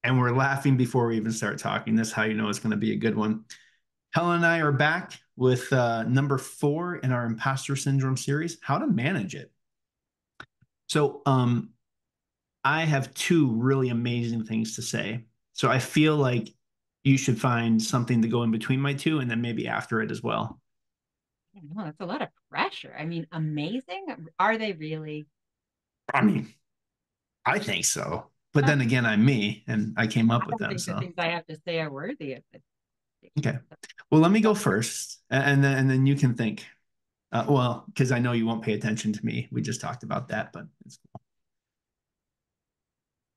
And we're laughing before we even start talking. That's how you know it's going to be a good one. Helen and I are back with number 4 in our Imposter Syndrome series, how to manage it. So, I have two really amazing things to say. So I feel like you should find something to go in between my two and then maybe after it as well. I don't know, that's a lot of pressure. I mean, amazing. Are they really? I mean, I think so. But I then again, I'm me and I came up with don't them. think the So, things I have to say are worthy of it. okay. Well, let me go Well, first and then you can think. Well, because I know you won't pay attention to me. We just talked about that, but it's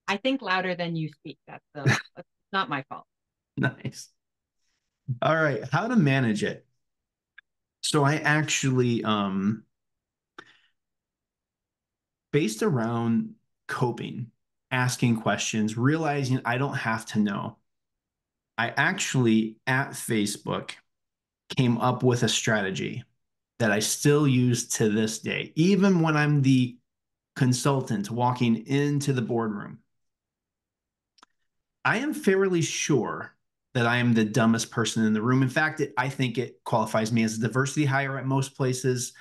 I think louder than you speak. That's not my fault. nice. All right. How to manage it. So I actually based around coping, asking questions, realizing I don't have to know. I actually at Facebook came up with a strategy that I still use to this day, even when I'm the consultant walking into the boardroom. I am fairly sure that I am the dumbest person in the room. In fact, I think it qualifies me as a diversity hire at most places.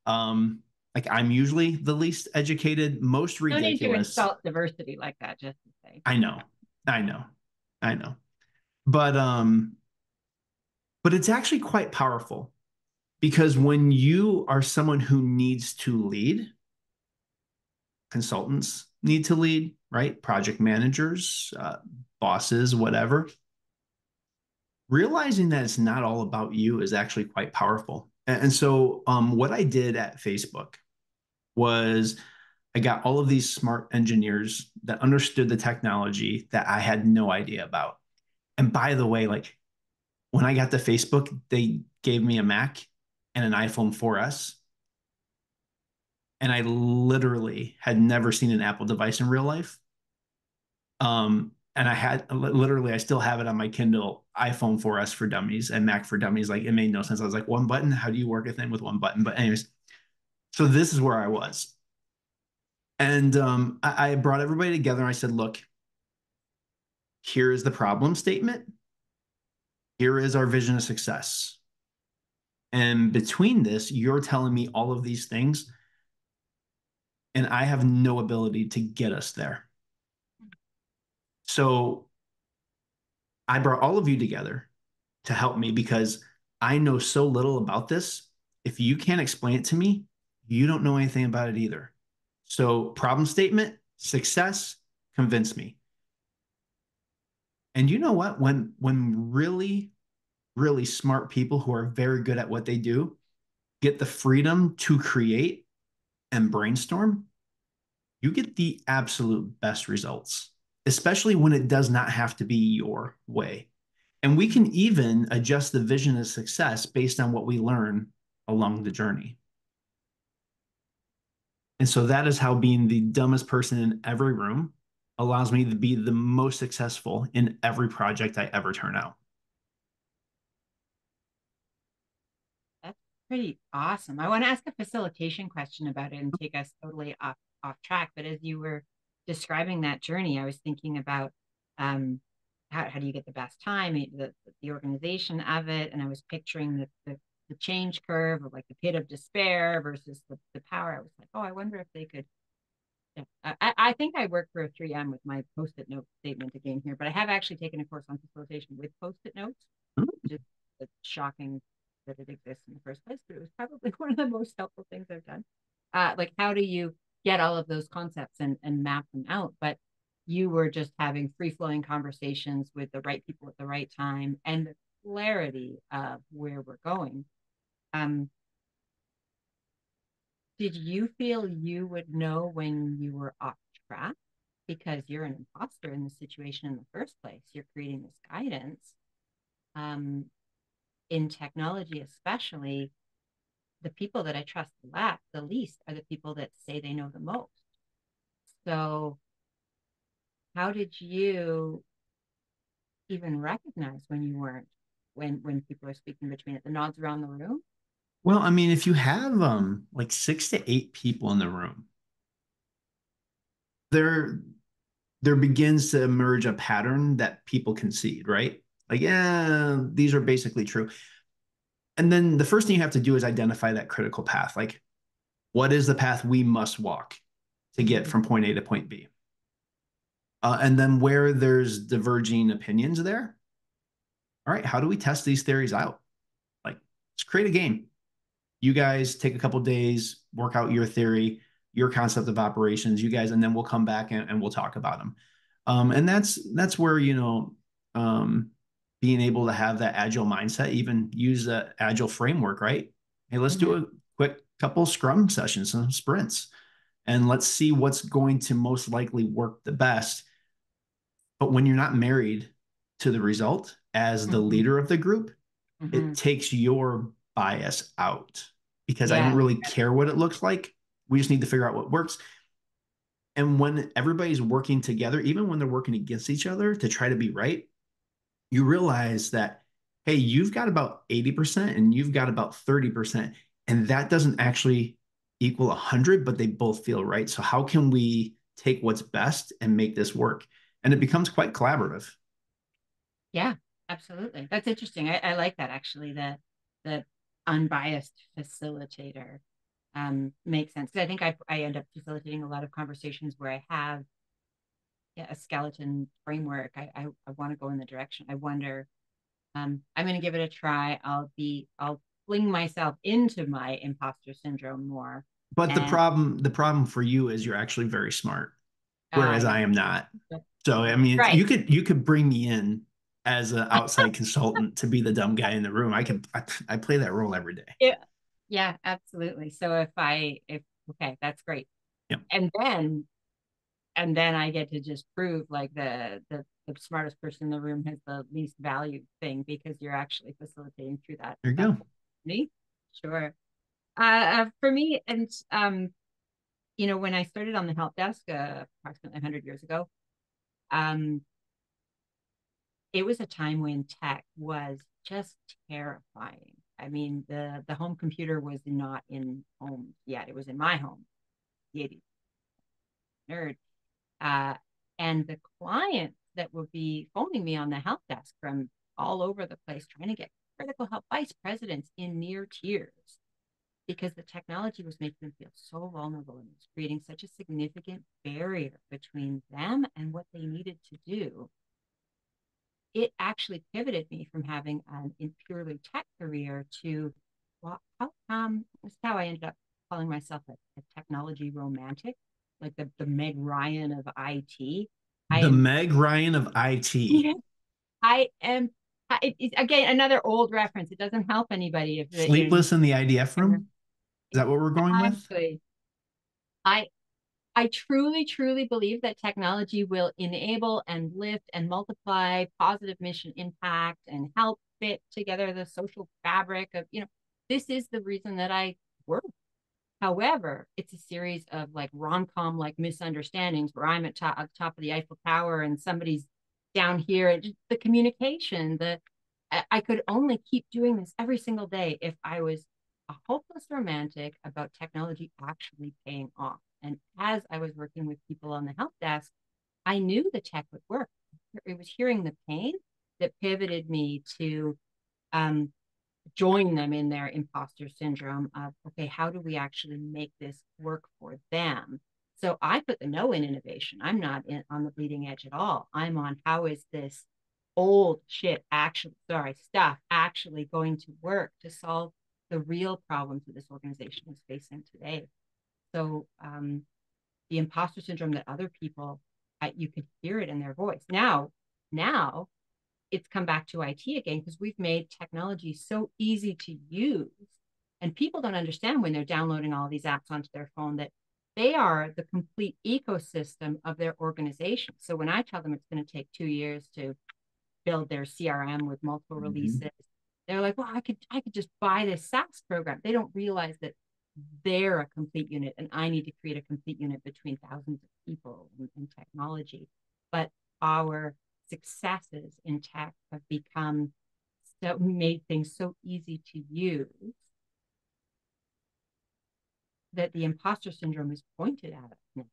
Um, like I'm usually the least educated, most No need to ridiculous. insult diversity like that, just to say. I know, I know, I know. But um, but it's actually quite powerful because when you are someone who needs to lead, consultants need to lead, right? Project managers, bosses, whatever. Realizing that it's not all about you is actually quite powerful. And so, what I did at Facebook was I got all of these smart engineers that understood the technology that I had no idea about. And by the way, like when I got to Facebook, they gave me a Mac and an iPhone 4S. And I literally had never seen an Apple device in real life. And I had literally, I still have it on my Kindle, iPhone 4S for Dummies and Mac for Dummies. Like it made no sense. I was like, one button? How do you work a thing with one button? But, anyways, so this is where I was. And I brought everybody together and I said, look, here is the problem statement. Here is our vision of success. And between this, you're telling me all of these things, and I have no ability to get us there. So I brought all of you together to help me because I know so little about this. If you can't explain it to me, you don't know anything about it either. So, problem statement, success, convince me. And you know what? When really smart people who are very good at what they do get the freedom to create and brainstorm, you get the absolute best results, especially when it does not have to be your way. And we can even adjust the vision of success based on what we learn along the journey. And so that is how being the dumbest person in every room allows me to be the most successful in every project I ever turn out. That's pretty awesome. I want to ask a facilitation question about it and take us totally off track. But as you were describing that journey, I was thinking about um, how do you get the best time, the organization of it, and I was picturing the change curve of like the pit of despair versus the power. I was like, oh, I wonder if they could. Yeah. I think I work for a 3M with my post-it note statement again here, but I have actually taken a course on facilitation with post-it notes, which is it's shocking that it exists in the first place, but it was probably one of the most helpful things I've done. Like how do you get all of those concepts and map them out? But you were just having free-flowing conversations with the right people at the right time and the clarity of where we're going. Um, did you feel you would know when you were off track? Because you're an imposter in the situation in the first place. You're creating this guidance. Um, in technology, especially, the people that I trust the least are the people that say they know the most. So, how did you even recognize when you weren't, when people are speaking between it? The nods around the room? Well, I mean, if you have like 6 to 8 people in the room, they're there begins to emerge a pattern that people concede, right? Like, yeah, these are basically true. And then the first thing you have to do is identify that critical path. Like, what is the path we must walk to get Mhm. from point A to point B? And then where there's diverging opinions there, all right, how do we test these theories out? Like, let's create a game. You guys take a couple days, work out your theory, your concept of operations, you guys, and then we'll come back and we'll talk about them. And that's where um, being able to have that agile mindset, even use the agile framework, right? Hey, let's Mhm. do a quick couple scrum sessions, some sprints, and let's see what's going to most likely work the best. But when you're not married to the result as the Mhm. leader of the group, it Mhm. takes your bias out because I don't Yeah. really care what it looks like. We just need to figure out what works. And when everybody's working together, even when they're working against each other to try to be right, you realize that, hey, you've got about 80% and you've got about 30%. And that doesn't actually equal 100, but they both feel right. So, how can we take what's best and make this work? And it becomes quite collaborative. Yeah, absolutely. That's interesting. I like that actually, the unbiased facilitator makes sense. 'Cause I think I end up facilitating a lot of conversations where I have, yeah, a skeleton framework. I want to go in the direction. I wonder, I'm going to give it a try. I'll fling myself into my imposter syndrome more. But And the problem for you is you're actually very smart, whereas yeah, I am not. So I mean, right. you could bring me in as an outside consultant to be the dumb guy in the room. I play that role every day. Yeah, yeah, absolutely. So if okay, that's great. Yep. And then I get to just prove like the smartest person in the room has the least valued thing because you're actually facilitating through There you that go. me. Sure. For me, and when I started on the help desk approximately 100 years ago, um, it was a time when tech was just terrifying. I mean, the home computer was not in homes yet; it was in my home, the 80s, nerd. Uh, and the clients that would be phoning me on the help desk from all over the place trying to get critical help vice presidents in near tears because the technology was making them feel so vulnerable and was creating such a significant barrier between them and what they needed to do. It actually pivoted me from having an purely tech career to, well, this is how I ended up calling myself a technology romantic, like the Meg Ryan of IT. I The am, Meg Ryan of IT. I am, again, another old reference. It doesn't help anybody if Sleepless in the IDF room. Is that what we're going with? exactly. I I truly, truly believe that technology will enable and lift and multiply positive mission impact and help fit together the social fabric of, this is the reason that I work. However, it's a series of like rom-com like misunderstandings where I'm at top of the Eiffel Tower and somebody's down here. And the communication, I could only keep doing this every single day if I was a hopeless romantic about technology actually paying off. And as I was working with people on the help desk, I knew the tech would work. It was hearing the pain that pivoted me to um, join them in their imposter syndrome of, okay, how do we actually make this work for them? So I put the no in innovation. I'm not on the bleeding edge at all. I'm on how is this old shit actually, sorry, stuff actually going to work to solve the real problems that this organization is facing today. So the imposter syndrome that other people, you could hear it in their voice. Now it's come back to IT again because we've made technology so easy to use. And people don't understand when they're downloading all these apps onto their phone that they are the complete ecosystem of their organization. So when I tell them it's going to take 2 years to build their CRM with multiple Mhm. releases, they're like, well, I could just buy this SaaS program. They don't realize that they're a complete unit and I need to create a complete unit between thousands of people and technology. But our successes in tech have become so made things so easy to use that the imposter syndrome is pointed at us now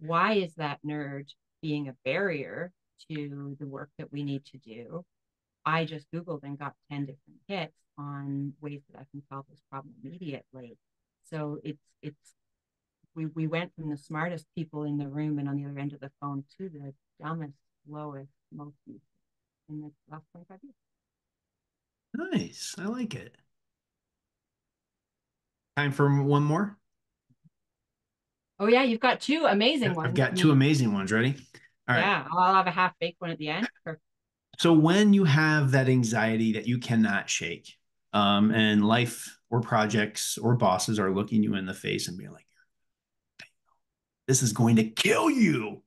why is that nerd being a barrier to the work that we need to do? I just Googled and got 10 different hits on ways that I can solve this problem immediately. So it's we went from the smartest people in the room and on the other end of the phone to the dumbest, lowest, most useful in the last 25 years. Nice. I like it. Time for one more. Oh yeah, you've got two amazing I've ones. got two amazing ones. Ready? All right. Yeah, I'll have a half baked one at the end. Perfect. So when you have that anxiety that you cannot shake, and life or projects or bosses are looking you in the face and being like, "This is going to kill you."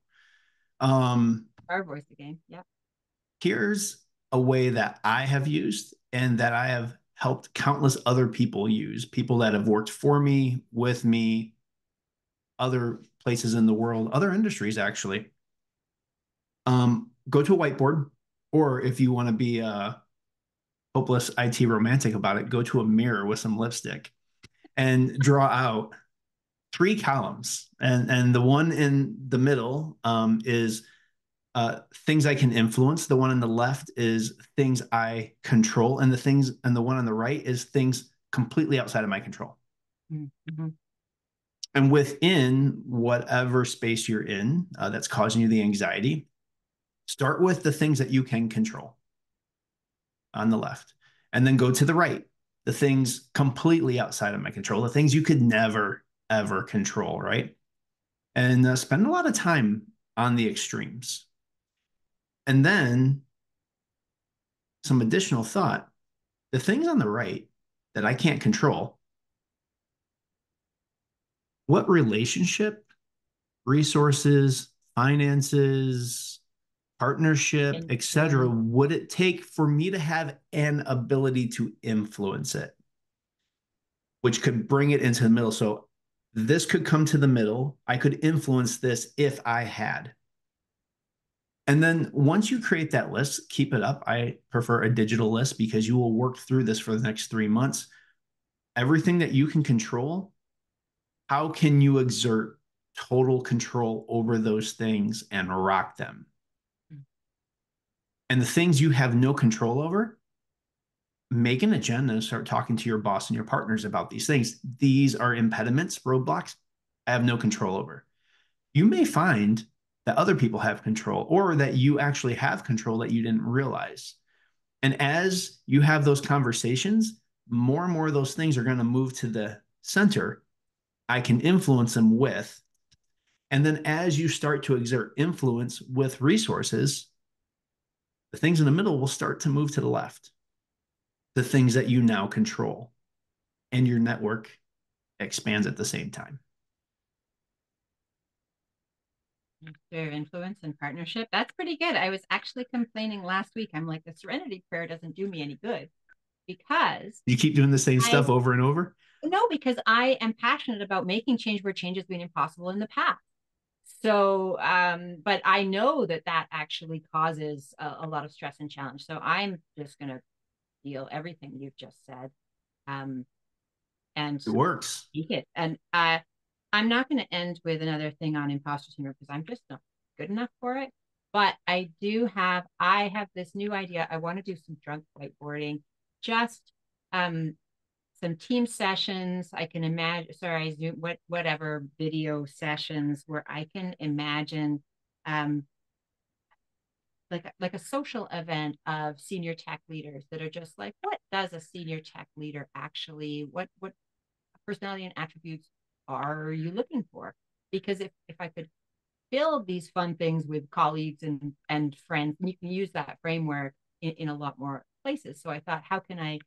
Um, Our voice again. Yeah. Here's a way that I have used and that I have helped countless other people use, people that have worked for me, with me, other places in the world, other industries actually. Go to a whiteboard, or if you want to be a hopeless IT romantic about it, go to a mirror with some lipstick and draw out three columns. And the one in the middle is things I can influence. The one on the left is things I control, and the one on the right is things completely outside of my control. Mm-hmm. And within whatever space you're in that's causing you the anxiety, start with the things that you can control on the left, and then go to the right, the things completely outside of my control, the things you could never, ever control, right? And spend a lot of time on the extremes. And then some additional thought, the things on the right that I can't control, what relationship, resources, finances, partnership, etc., Influence. would it take for me to have an ability to influence it, which could bring it into the middle? So this could come to the middle. I could influence this if I had. And then once you create that list, keep it up. I prefer a digital list because you will work through this for the next 3 months. Everything that you can control, how can you exert total control over those things and rock them? And the things you have no control over, make an agenda and start talking to your boss and your partners about these things. These are impediments, roadblocks I have no control over. You may find that other people have control, or that you actually have control that you didn't realize. And as you have those conversations, more and more of those things are going to move to the center. I can influence them with. And then as you start to exert influence with resources, the things in the middle will start to move to the left, the things that you now control, and your network expands at the same time. Sphere of influence and partnership. That's pretty good. I was actually complaining last week. I'm like, the serenity prayer doesn't do me any good because You keep doing the same I stuff over and over. no, because I am passionate about making change where change has been impossible in the past. So, but I know that that actually causes a lot of stress and challenge. So I'm just going to feel everything you've just said, um, and It works. speak it. And I'm not going to end with another thing on imposter syndrome because I'm just not good enough for it. But I have this new idea. I want to do some drunk whiteboarding, just um, some team sessions. I can imagine, sorry, Zoom, whatever video sessions where I can imagine um, like a social event of senior tech leaders that are just like, what does a senior tech leader actually, what personality and attributes are you looking for? Because if I could build these fun things with colleagues and friends, and you can use that framework in a lot more places. So I thought, how can I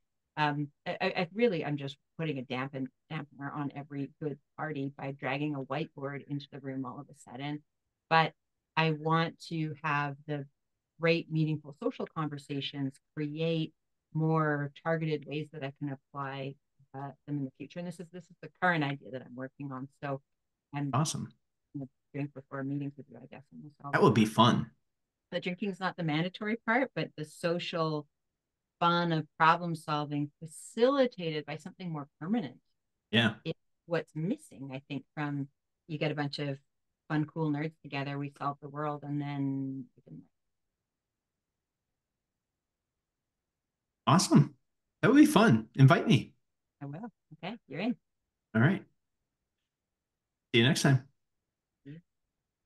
really, I'm just putting a dampener on every good party by dragging a whiteboard into the room all of a sudden. But I want to have the great, meaningful social conversations create more targeted ways that I can apply them in the future. And this is the current idea that I'm working on. So I'm Awesome. going to drink before meetings with you, I guess, and we'll solve That it would be that. fun. The drinking's not the mandatory part, but the social fun of problem solving facilitated by something more permanent Yeah. is what's missing, I think, from you get a bunch of fun, cool nerds together. We solve the world, and then we can, Awesome. That would be fun. Invite me. I will. Okay, you're in. All right. See you next time.